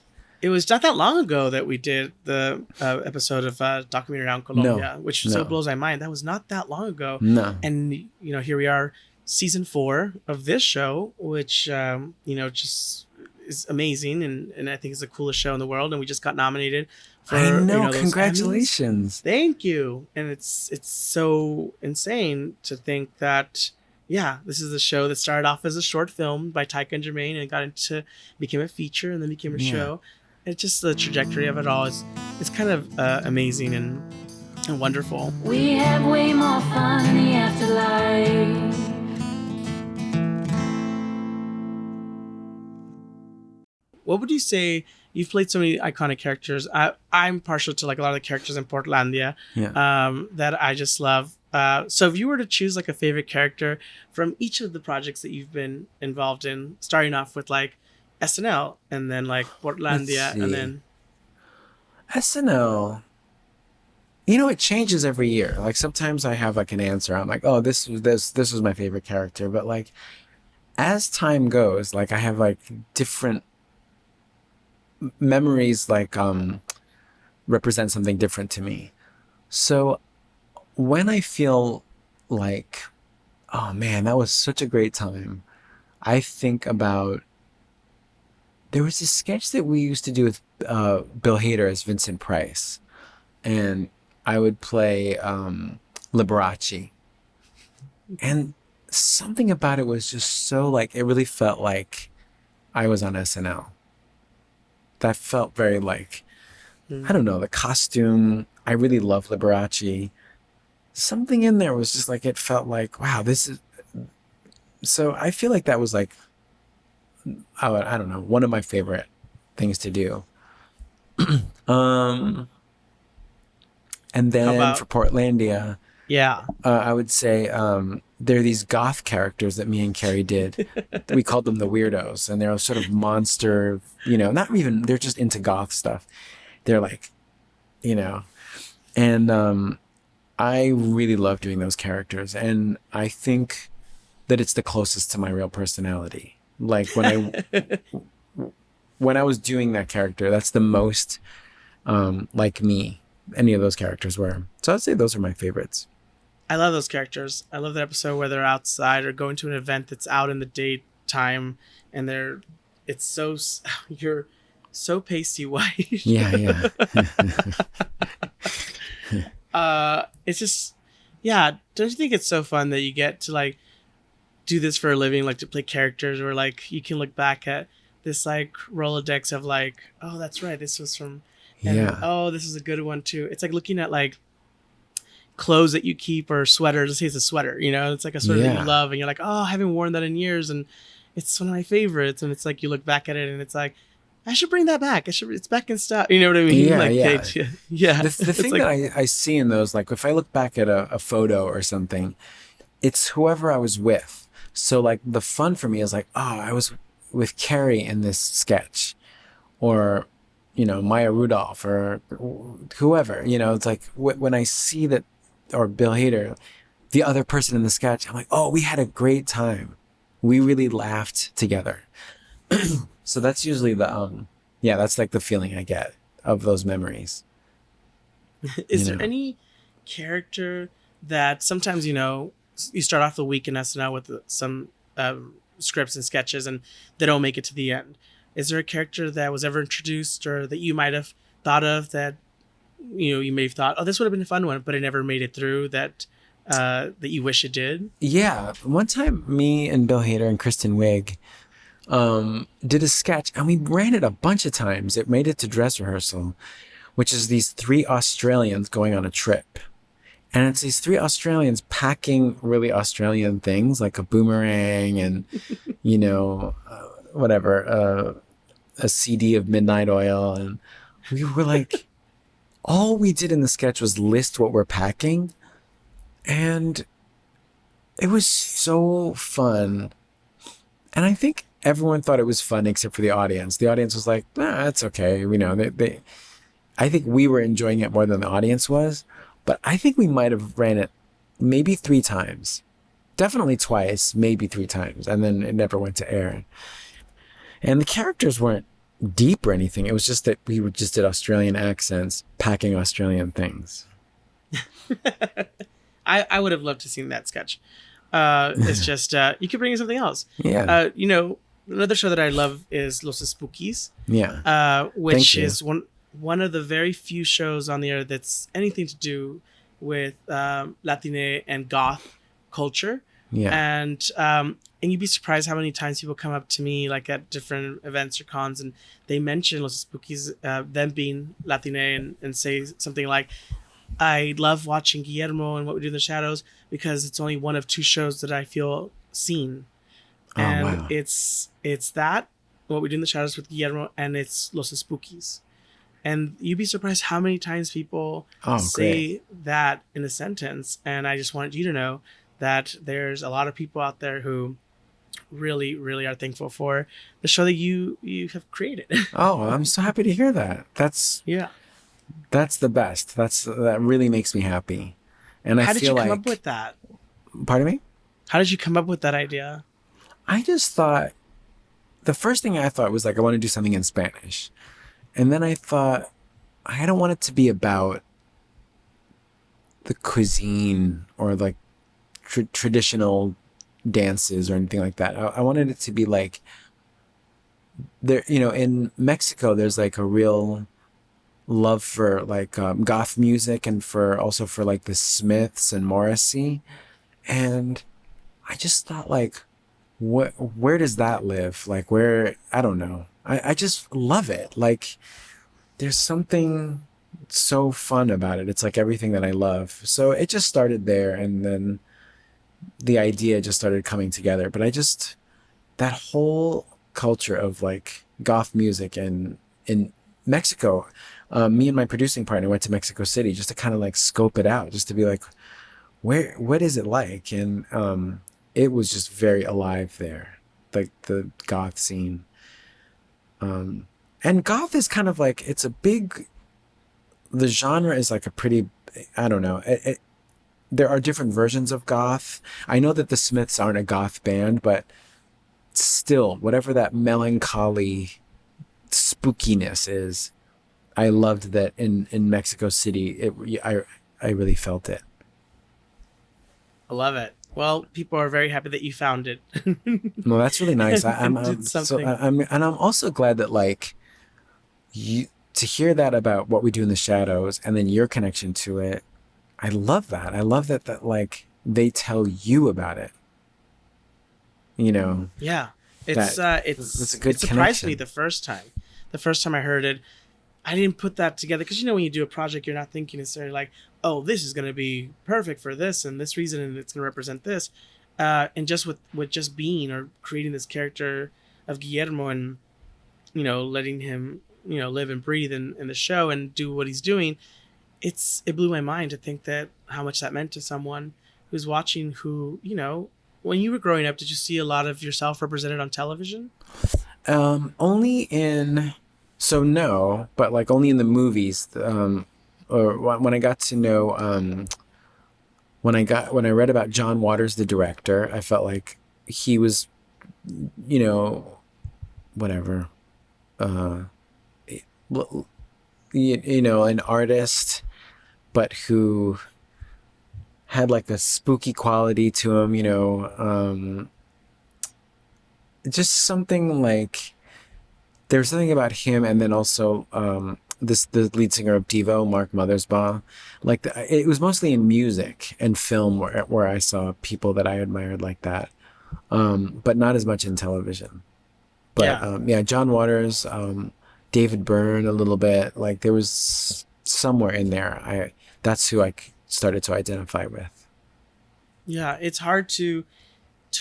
A: It was not that long ago that we did the episode of Documentary Around Colombia, which so blows my mind. That was not that long ago.
C: No.
A: And, here we are, season 4 of this show, which, just is amazing. And I think it's the coolest show in the world. And we just got nominated for,
C: I know. Congratulations.
A: Thank you. And it's so insane to think that, this is a show that started off as a short film by Taika and Jermaine, and became a feature, and then became a show. It's just the trajectory of it all it's kind of amazing and wonderful.
B: We have way more fun in the afterlife.
A: What would you say? You've played so many iconic characters. I'm partial to, like, a lot of the characters in Portlandia that I just love. So if you were to choose, like, a favorite character from each of the projects that you've been involved in, starting off with, like, SNL, and then, like, Portlandia, and then
C: SNL, it changes every year. Like, sometimes I have, like, an answer. I'm like, oh, this was my favorite character. But, like, as time goes, like, I have, like, different memories, like, represent something different to me. So when I feel like, oh man, that was such a great time, I think about, there was this sketch that we used to do with Bill Hader as Vincent Price, and I would play Liberace, and something about it was just so, like, it really felt like I was on SNL. That felt very, like, I don't know, the costume. I really love Liberace. Something in there was just like, it felt like, wow, this is. So I feel like that was, like, I don't know, one of my favorite things to do. And then for Portlandia, I would say there are these goth characters that me and Carrie did. We called them the weirdos, and they're sort of monster, not even, they're just into goth stuff. They're like, and I really love doing those characters, and I think that it's the closest to my real personality. Like, when I was doing that character, that's the most like me any of those characters were. So I'd say those are my favorites.
A: I love those characters. I love that episode where they're outside or going to an event that's out in the daytime, and you're so pasty white.
C: Yeah.
A: It's just, don't you think it's so fun that you get to, like, do this for a living, like, to play characters where, like, you can look back at this, like, Rolodex of, like, oh, that's right, this was from And, oh, this is a good one too. It's like looking at like clothes that you keep or sweaters. Let's say it's a sweater, you know, it's like a sweater that you love and you're like, oh, I haven't worn that in years and it's one of my favorites. And it's like you look back at it and it's like, I should bring that back. It's back in stock. You know what I mean?
C: Yeah,
A: like,
C: yeah. The thing like, that I see in those, like if I look back at a photo or something, it's whoever I was with. So like the fun for me is like, oh, I was with Carrie in this sketch, or, you know, Maya Rudolph or whoever, you know, it's like when I see that, or Bill Hader, the other person in the sketch, I'm like, oh, we had a great time. We really laughed together. So that's usually the, that's like the feeling I get of those memories.
A: Is there any character that sometimes, you know, you start off the week in SNL with some scripts and sketches and they don't make it to the end? Is there a character that was ever introduced or that you might have thought of that, you know, you may have thought, oh, this would have been a fun one, but it never made it through, that you wish it did? Yeah.
C: One time, me and Bill Hader and Kristen Wiig did a sketch, and we ran it a bunch of times. It made it to dress rehearsal, which is these 3 Australians going on a trip. And it's these 3 Australians packing really Australian things like a boomerang and, you know, whatever, a CD of Midnight Oil. And we were like, all we did in the sketch was list what we're packing. And it was so fun. And I think everyone thought it was fun except for the audience. The audience was like, nah, it's okay. You know, I think we were enjoying it more than the audience was. But I think we might have ran it maybe 3 times. Definitely twice, maybe 3 times. And then it never went to air. And the characters weren't deep or anything. It was just that we just did Australian accents, packing Australian things.
A: I would have loved to seen that sketch. It's just, you could bring in something else.
C: Yeah.
A: You know, another show that I love is Los Spookies.
C: Yeah.
A: Which is one of the very few shows on the air that's anything to do with Latine and goth culture.
C: Yeah.
A: And you'd be surprised how many times people come up to me like at different events or cons and they mention Los Spookies, them being Latine, and say something like, I love watching Guillermo and What We Do in the Shadows because it's only one of 2 shows that I feel seen. And
C: wow.
A: it's that, What We Do in the Shadows with Guillermo, and it's Los Spookies. And you'd be surprised how many times people say that in a sentence. And I just wanted you to know that there's a lot of people out there who really, really are thankful for the show that you have created.
C: Oh, I'm so happy to hear that. That's the best. That really makes me happy. And
A: how did you come up with that?
C: Pardon me?
A: How did you come up with that idea?
C: I just thought, the first thing I thought was like, I want to do something in Spanish. And then I thought, I don't want it to be about the cuisine or like traditional dances or anything like that. I wanted it to be like, there, you know, in Mexico, there's like a real love for like goth music and for like the Smiths and Morrissey. And I just thought like, where does that live? Like where, I don't know. I just love it. Like there's something so fun about it. It's like everything that I love. So it just started there, and then the idea just started coming together. But that whole culture of like goth music in Mexico, me and my producing partner went to Mexico City just to kind of like scope it out, just to be like, what is it like? And it was just very alive there, like the goth scene. And goth is kind of like, the genre is like a pretty, I don't know. There are different versions of goth. I know that the Smiths aren't a goth band, but still, whatever that melancholy spookiness is, I loved that in Mexico City. I really felt it.
A: I love it. Well, people are very happy that you found it.
C: No, that's really nice. I'm also glad that like to hear that about What We Do in the Shadows and then your connection to it. I love that. I love that like they tell you about it. You know.
A: Yeah. It's a good connection. It surprised me the first time. The first time I heard it, I didn't put that together because when you do a project, you're not thinking necessarily like, oh, this is going to be perfect for this and this reason, and it's going to represent this. And just with just being or creating this character of Guillermo and letting him live and breathe in the show and do what he's doing, it blew my mind to think that how much that meant to someone who's watching. Who when you were growing up, did you see a lot of yourself represented on television?
C: Only in. So no, but like only in the movies, or when I got to know, when I read about John Waters, the director, I felt like he was, whatever, an artist, but who had like a spooky quality to him, just something like. There's something about him, and then also the lead singer of Devo, Mark Mothersbaugh. Like it was mostly in music and film where I saw people that I admired like that, but not as much in television. But John Waters, David Byrne, a little bit. Like there was somewhere in there. That's who I started to identify with.
A: Yeah, it's hard to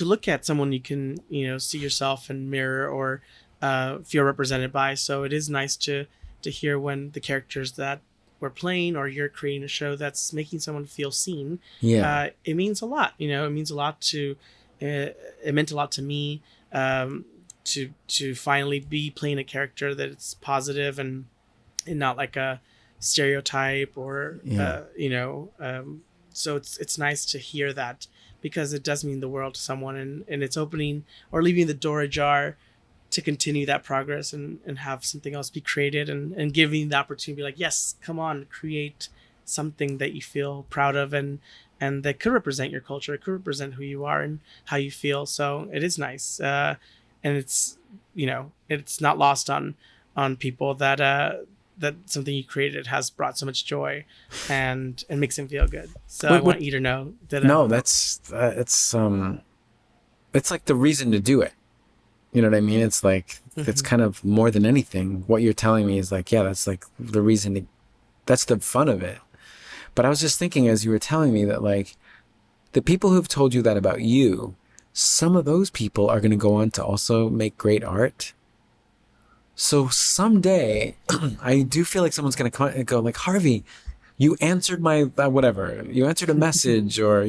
A: look at someone you can see yourself and mirror or feel represented by. So it is nice to hear when the characters that we're playing or you're creating a show that's making someone feel seen.
C: Yeah,
A: it means a lot. It means a lot to. It meant a lot to me to finally be playing a character that it's positive and not like a stereotype or so it's nice to hear that because it does mean the world to someone and it's opening or leaving the door ajar to continue that progress and have something else be created and giving the opportunity to be like, yes, come on, create something that you feel proud of and that could represent your culture. It could represent who you are and how you feel. So it is nice. And it's, it's not lost on people that something you created has brought so much joy and makes them feel good. So I want you to know that.
C: No, that's, it's like the reason to do it. You know what I mean? It's like, it's kind of more than anything. What you're telling me is like, yeah, that's like the reason that's the fun of it. But I was just thinking as you were telling me that like the people who've told you that about you, some of those people are going to go on to also make great art. So someday I do feel like someone's going to come and go like, Harvey, you answered my whatever. You answered a message or,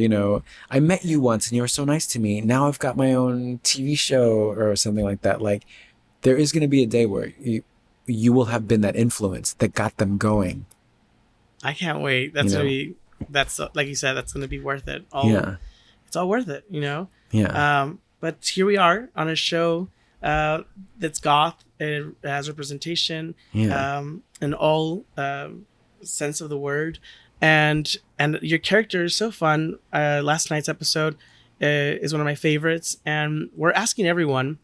C: I met you once and you were so nice to me. Now I've got my own TV show or something like that. Like there is going to be a day where you will have been that influence that got them going.
A: I can't wait. That's going to be, like you said, that's going to be worth it. It's all worth it,
C: Yeah.
A: But here we are on a show that's goth. It has representation in all sense of the word. And your character is so fun. Last night's episode is one of my favorites. And we're asking everyone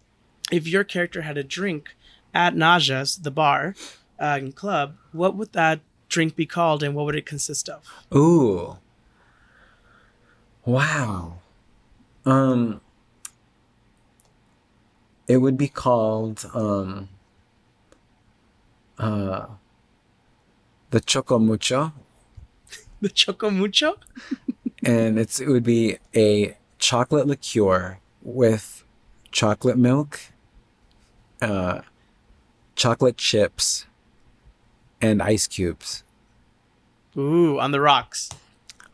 A: if your character had a drink at Naja's, the bar and club, what would that drink be called and what would it consist of?
C: Ooh. Wow. It would be called the Choco Mucho.
A: The Choco Mucho?
C: And it would be a chocolate liqueur with chocolate milk, chocolate chips, and ice cubes.
A: Ooh, on the rocks.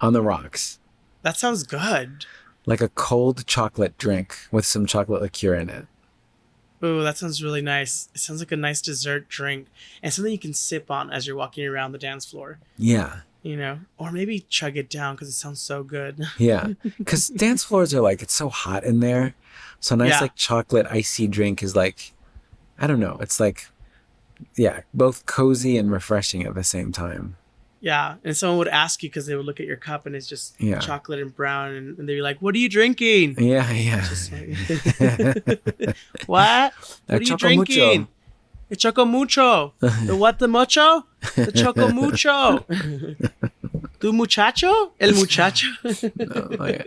C: On the rocks.
A: That sounds good.
C: Like a cold chocolate drink with some chocolate liqueur in it.
A: Ooh, that sounds really nice. It sounds like a nice dessert drink and something you can sip on as you're walking around the dance floor.
C: Yeah.
A: Or maybe chug it down because it sounds so good.
C: Yeah. Because dance floors are like, it's so hot in there. So a nice like chocolate icy drink is like, I don't know. It's like, yeah, both cozy and refreshing at the same time.
A: Yeah. And someone would ask you because they would look at your cup and it's just chocolate and brown. And they'd be like, what are you drinking?
C: Yeah, yeah.
A: What? What are you drinking?
C: Mucho.
A: The Choco Mucho. The what the mucho? The Choco Mucho. Tu muchacho? El muchacho?
C: No, yeah.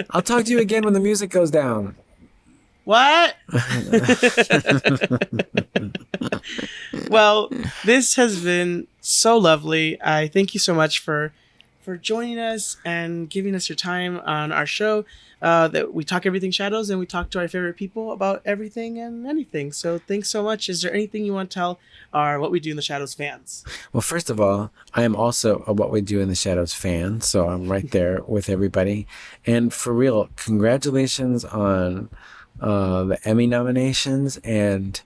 C: I'll talk to you again when the music goes down.
A: What? Well, this has been so lovely. I thank you so much for joining us and giving us your time on our show. That we talk everything shadows, and we talk to our favorite people about everything and anything. So thanks so much. Is there anything you want to tell our What We Do in the Shadows fans?
C: Well, first of all, I am also a What We Do in the Shadows fan, so I'm right there with everybody. And for real, congratulations on the Emmy nominations. And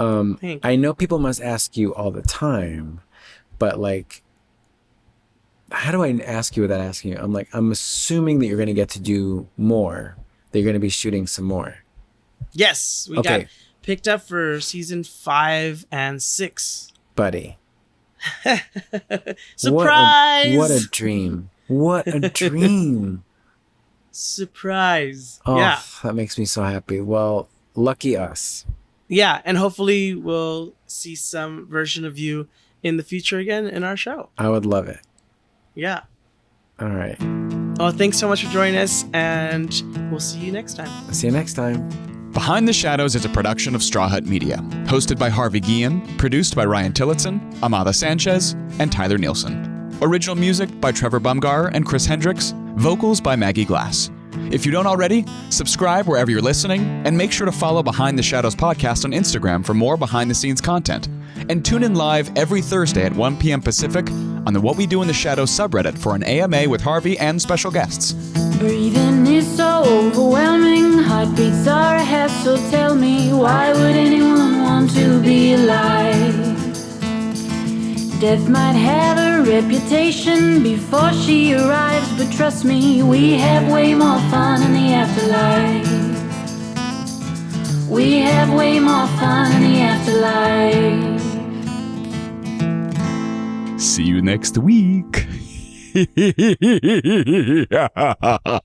C: I know people must ask you all the time, but like, how do I ask you without asking you? I'm assuming that you're going to get to do more. That you're going to be shooting some more.
A: Yes, we got picked up for season 5 and 6.
C: Buddy.
A: Surprise!
C: What a dream. What a dream.
A: Surprise.
C: Oh,
A: yeah.
C: That makes me so happy. Well, lucky us.
A: Yeah, and hopefully we'll see some version of you in the future again in our show.
C: I would love it.
A: Yeah.
C: All right.
A: Well, thanks so much for joining us, and we'll see you next time.
C: See you next time.
E: Behind the Shadows is a production of Straw Hut Media, hosted by Harvey Guillen, produced by Ryan Tillotson, Amada Sanchez, and Tyler Nielsen. Original music by Trevor Bumgar and Chris Hendricks, vocals by Maggie Glass. If you don't already, subscribe wherever you're listening, and make sure to follow Behind the Shadows podcast on Instagram for more behind-the-scenes content. And tune in live every Thursday at 1 p.m. Pacific on the What We Do in the Shadows subreddit for an AMA with Harvey and special guests.
B: Breathing is so overwhelming, heartbeats are a hassle. Tell me, why would anyone want to be alive? Death might have a reputation before she arrives, but trust me, we have way more fun in the afterlife. We have way more fun in the afterlife.
E: See you next week.